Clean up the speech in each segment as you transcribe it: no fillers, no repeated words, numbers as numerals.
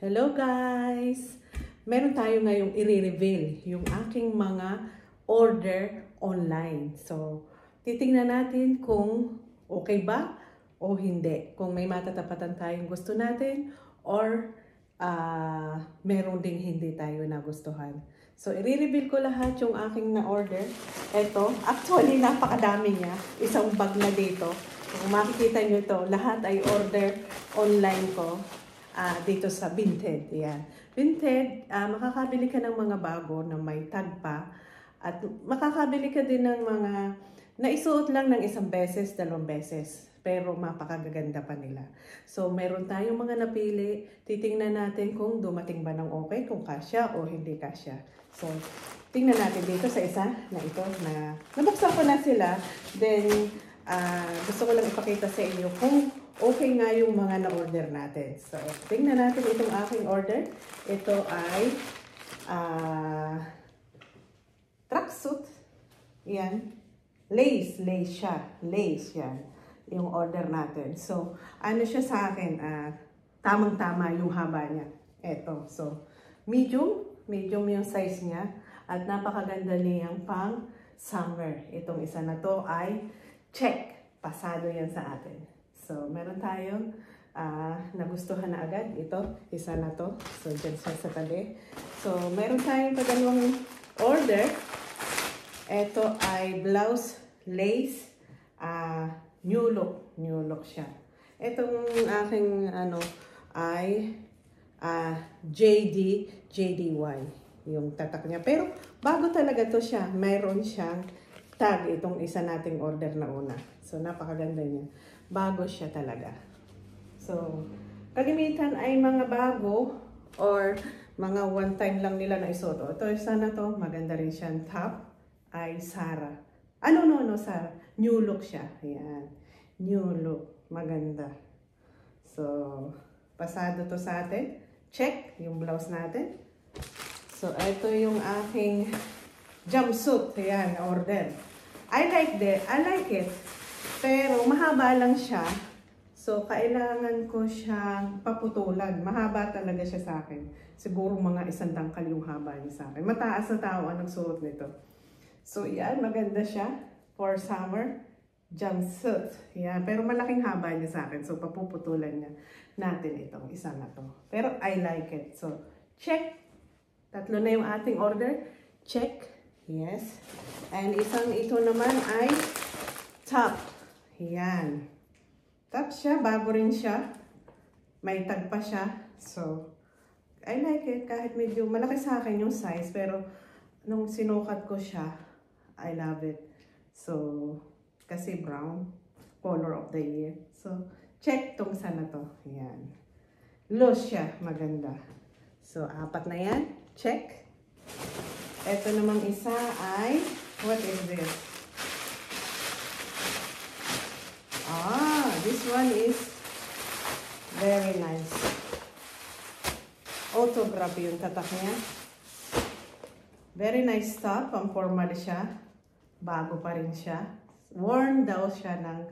Hello guys! Meron tayo ngayong i-reveal yung aking mga order online. So, titingnan natin kung okay ba o hindi. Kung may matatapatan tayong gusto natin or meron ding hindi tayo nagustuhan. So, i-reveal ko lahat yung aking na-order. Ito, actually napakadami niya. Isang bag na dito. Kung makikita nyo ito, lahat ay order online ko. Dito sa Vinted. Yan. Vinted, makakabili ka ng mga bago na may tag pa. At makakabili ka din ng mga naisuot lang ng isang beses, dalawang beses. Pero mapakagaganda pa nila. So, meron tayong mga napili. Titingnan natin kung dumating ba ng okay, kung kasya o hindi kasya. So, tingnan natin dito sa isa na ito na nabuksan ko na sila. Then, gusto ko lang ipakita sa inyo kung okay nga yung mga na-order natin. So, tingnan natin itong aking order. Ito ay tracksuit. Yan. Lace siya. Lace yan. Yung order natin. So, ano siya sa akin? Tamang-tama yung haba niya. Ito. So, medium. Medium yung size niya. At napakaganda niyang pang summer. Itong isa na to ay check. Pasado yan sa atin. So, meron tayong nagustuhan na agad. Ito, isa na to. So, dyan siya sa tabi. So, meron tayong pagalawang order. Ito ay blouse lace. New look. New look siya. Itong aking ay JDY. Yung tatak niya. Pero, bago talaga to siya. Mayroon siyang tag. Itong isa nating order na una. So, napakaganda niya. Bago siya talaga. So, kalimitan ay mga bago or mga one time lang nila na isuot. Ito, isa na to. Maganda rin siya. Top ay Zara. No, Zara. New look siya. Ayan. New look. Maganda. So, pasado to sa atin. Check yung blouse natin. So, ito yung aking jumpsuit. Ayan, order. I like it. Pero mahaba lang siya. So, kailangan ko siyang paputulan. Mahaba talaga siya sa akin. Siguro mga 1 dangkal yung haba niya sa akin. Mataas na tao ang nagsuot nito. So, yan. Maganda siya. For summer. Jumpsuit. Yan. Pero malaking haba niya sa akin. So, papuputulan niya natin itong isa na to. Pero I like it. So, check. Tatlo na yung ating order. Check. Yes. And ito naman ay top. Yan. Top siya. Bago rin siya. May tag pa siya. So, I like it. Kahit medyo malaki sa akin yung size. Pero, nung sinukat ko siya, I love it. So, kasi brown. Color of the year. So, check tong sana to. Yan. Loose siya. Maganda. So, 4 na yan. Check. Ito namang isa ay, what is this? This one is very nice. Autograph yung tatak niya. Very nice stuff. Pang formal siya. Bago pa rin siya. Worn daw siya ng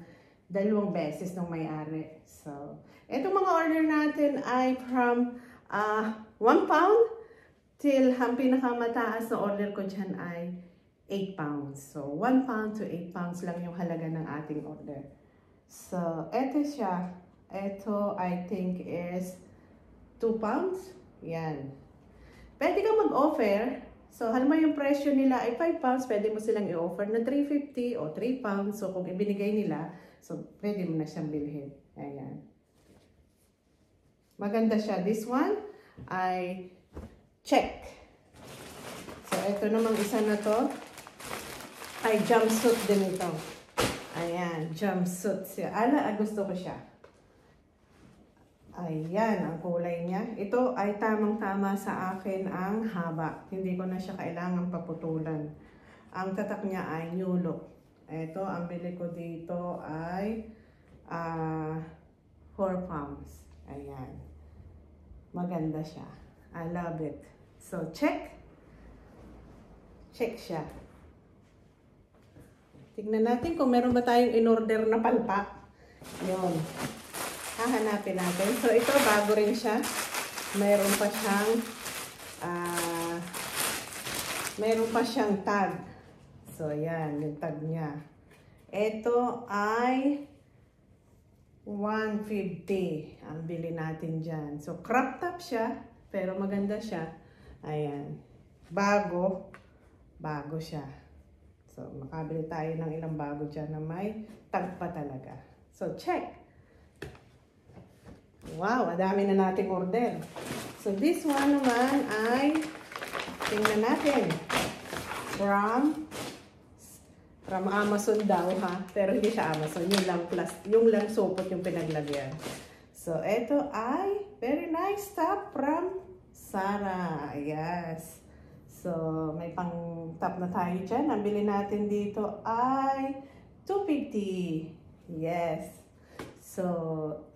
2 beses ng may-ari. So, itong mga order natin ay from 1 pound till ang pinakamataas na order ko dyan ay 8 pounds. So, 1 pound to 8 pounds lang yung halaga ng ating order. So, eto siya. Eto, I think is 2 pounds. Yan. Pwede kang mag-offer. So, halimbawa yung presyo nila ay 5 pounds. Pwede mo silang i-offer na 350 o 3 pounds. So, kung ibinigay nila, so, pwede mo na siyang bilhin. Ayan. Maganda siya. This one ay check. So, ito namang isa na to ay jumpsuit din ito. Ayan, jumpsuit siya. Gusto ko siya. Ayan, ang kulay niya. Ito ay tamang-tama sa akin ang haba. Hindi ko na siya kailangang paputulan. Ang tatak niya ay new look. Ito, ang bili ko dito ay 4 pounds. Ayan. Maganda siya. I love it. So, check. Check siya. Tignan natin kung meron ba tayong in-order na palpak. Yun. Hahanapin natin. So, ito, bago rin siya. Meron pa siyang tag. So, ayan, yung tag niya. Ito ay 150 ang bili natin dyan. So, crop top siya, pero maganda siya. Ayan. Bago siya. So, makabili tayo ng ilang bago dyan na may tag pa talaga. So, check. Wow, dami na nating order. So, this one naman ay, tingnan natin. From Amazon daw ha, pero hindi siya Amazon, yung lang supot yung pinaglagyan. So, ito ay very nice top from Zara. Yes. So, may pang top na tayo dyan. Ang bili natin dito ay 250. Yes. So,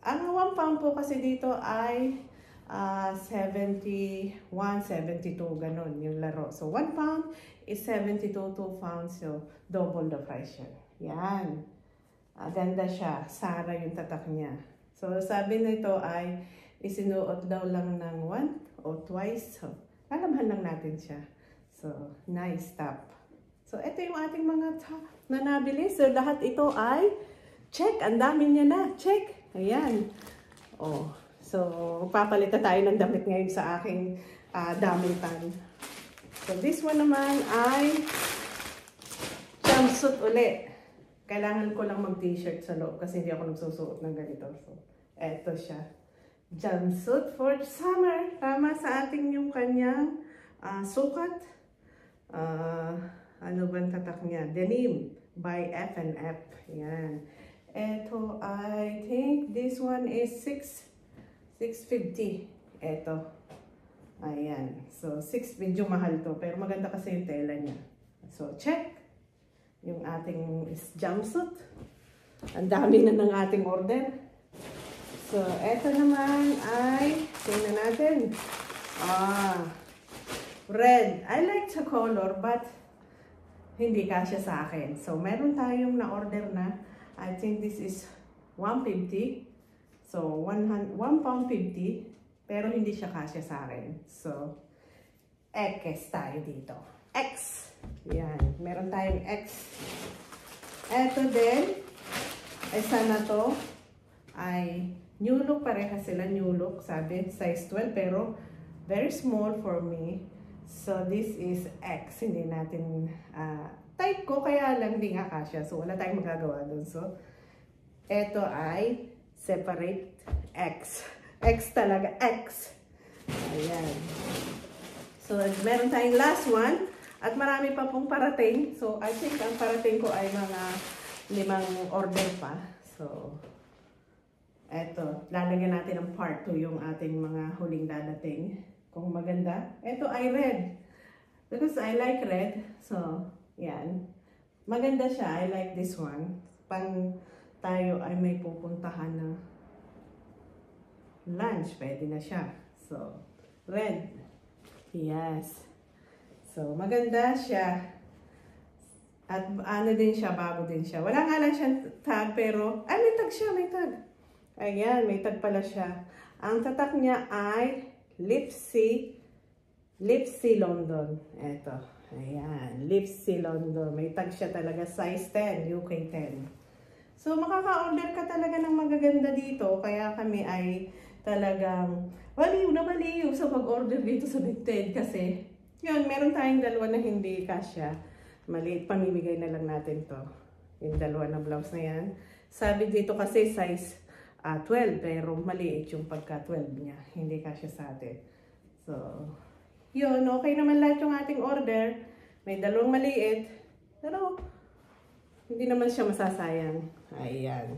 ang 1 pound po kasi dito ay 71, 72, ganun yung laro. So, 1 pound is 72, 2 pounds. So, double the price siya. Yan. Ganda siya. Zara yung tatak niya. So, sabi nito ay isinuot daw lang ng 1 o twice. So, lalaban lang natin siya. So, nice top. So, ito yung ating mga top na nabili. So, lahat ito ay check. Ang dami niya na. Check. Ayan. Oh. So, papalitan tayo ng damit ngayon sa aking damitan. So, this one naman ay jumpsuit uli. Kailangan ko lang mag-t-shirt sa loob kasi hindi ako nagsusuot ng ganito. So, eto siya. Jumpsuit for summer. Tama sa ating yung kanyang sukat. Ano bang tatak niya? Denim by F&F. Yan. Eto, I think this one is 650. Eto. Ayan. So, medyo mahal to. Pero maganda kasi yung tela niya. So, check. Yung ating jumpsuit. Ang dami na ng ating order. So, eto naman ay, tingnan natin. Red. I like the color, but hindi kasya sa akin. So, meron tayong na-order na. I think this is 150. So, 1 pound 50. Pero hindi siya kasya sa akin. So, X tayo dito. X. Yan. Meron tayong X. Eto din. Sana to ay new look. Pareha sila new look. Sabi, size 12. Pero, very small for me. So, this is X. Hindi natin type ko. Kaya lang hindi nga kasya. So, wala tayong magagawa dun. So, eto ay separate X. X talaga. X. Ayan. So, meron tayong last one. At marami pa pong parating. So, I think ang parating ko ay mga 5 order pa. So, eto. Lalagyan natin ng part 2 yung ating mga huling dadating. Kung maganda. Eto ay red. Because I like red. So, yan. Maganda siya. I like this one. Pang tayo ay may pupuntahan na lunch. Pwede na siya. So, red. Yes. So, maganda siya. At ano din siya, bago din siya. Wala nga lang siyang tag, pero, ay, may tag siya, may tag. Ayan, may tag pala siya. Ang tatak niya ay Lipsy London. Eto. Ayan, Lipsy London. May tag siya talaga, size 10, UK 10. So, makaka-order ka talaga ng magaganda dito. Kaya kami ay talagang baliw sa pag-order dito sa Vinted kasi yun, meron tayong 2 na hindi kasya. Maliit, pamimigay na lang natin to. Yung 2 na blouse na yan. Sabi dito kasi size 12, pero maliit yung pagka-12 niya. Hindi kasya sa atin. So, yun, okay naman lahat yung ating order. May 2 maliit, pero hindi naman siya masasayang. Ayan.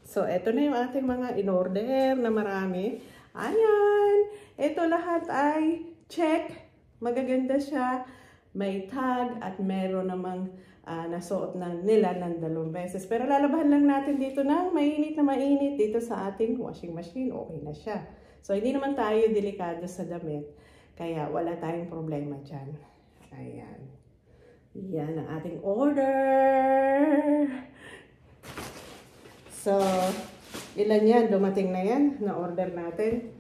So, eto na yung ating mga in-order na marami. Ayan. Ito lahat ay check. Magaganda siya, may tag at meron namang nasuot na nila ng 2 beses. Pero lalabahan lang natin dito ng mainit na mainit dito sa ating washing machine. Okay na siya. So, hindi naman tayo delikado sa damit. Kaya wala tayong problema dyan. Ayan. Yan ang ating order. So, ilan yan? Dumating na yan na order natin.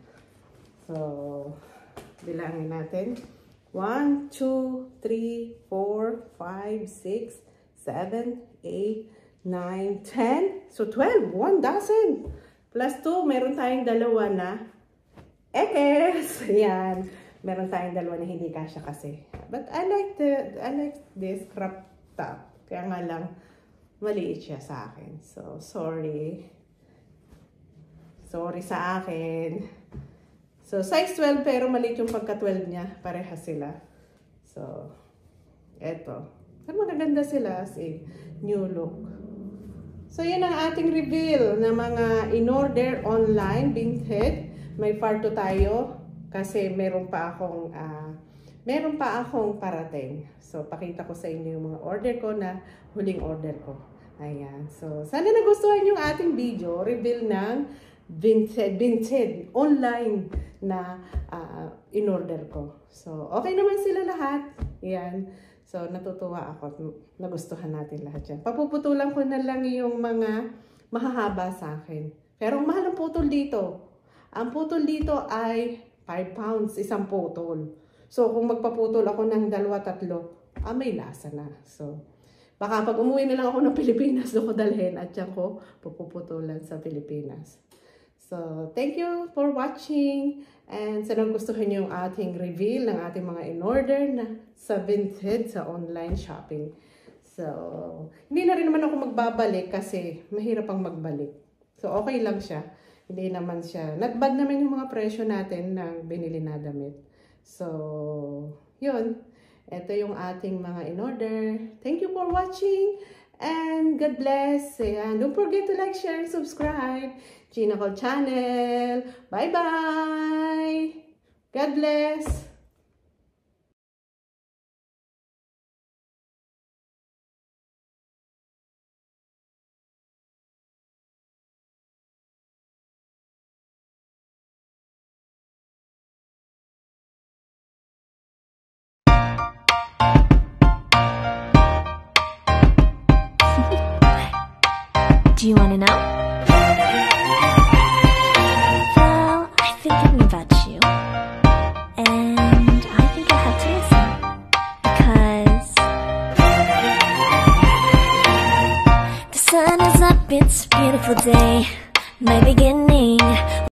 So, bilangin natin. 1, 2, 3, 4, 5, 6, 7, 8, 9, 10. So, 12. 1 dozen. Plus 2, meron tayong dalawa na ekes. Ayan. Meron tayong dalawa na hindi kasya kasi. But I like this crop top. Kaya nga lang, maliit siya sa akin. So, sorry. Sorry sa akin. So, size 12 pero maliit yung pagka-12 niya. Parehas sila. So, eto. Pero magaganda sila as a new look. So, yan ang ating reveal ng mga in-order online, vintage. May part 2 tayo kasi meron pa akong parating. So, pakita ko sa inyo yung mga order ko na huling order ko. Ayan. So, sana nagustuhan yung ating video, reveal ng vintage online na in-order ko. So, okay naman sila lahat. Yan. So, natutuwa ako. Nagustuhan natin lahat yan. Papuputulan ko na lang yung mga mahahaba sa akin. Pero ang mahal ang putol dito. Ang putol dito ay 5 pounds, isang putol. So, kung magpaputol ako ng 2-3, may lasa na. So, baka pag umuwi na lang ako ng Pilipinas, doon ko dalhin at yan ko puputulan sa Pilipinas. So, thank you for watching. And sana gustuhan niyo yung ating reveal ng ating mga in-order na sa vintage sa online shopping. So, hindi na rin naman ako magbabalik kasi mahirap ang magbalik. So, okay lang siya. Hindi naman siya. Not bad naman yung mga presyo natin ng binili na damit. So, yun. Ito yung ating mga in-order. Thank you for watching. And God bless. And don't forget to like, share, and subscribe. Gina Cole Channel. Bye-bye. God bless. Do you want to know?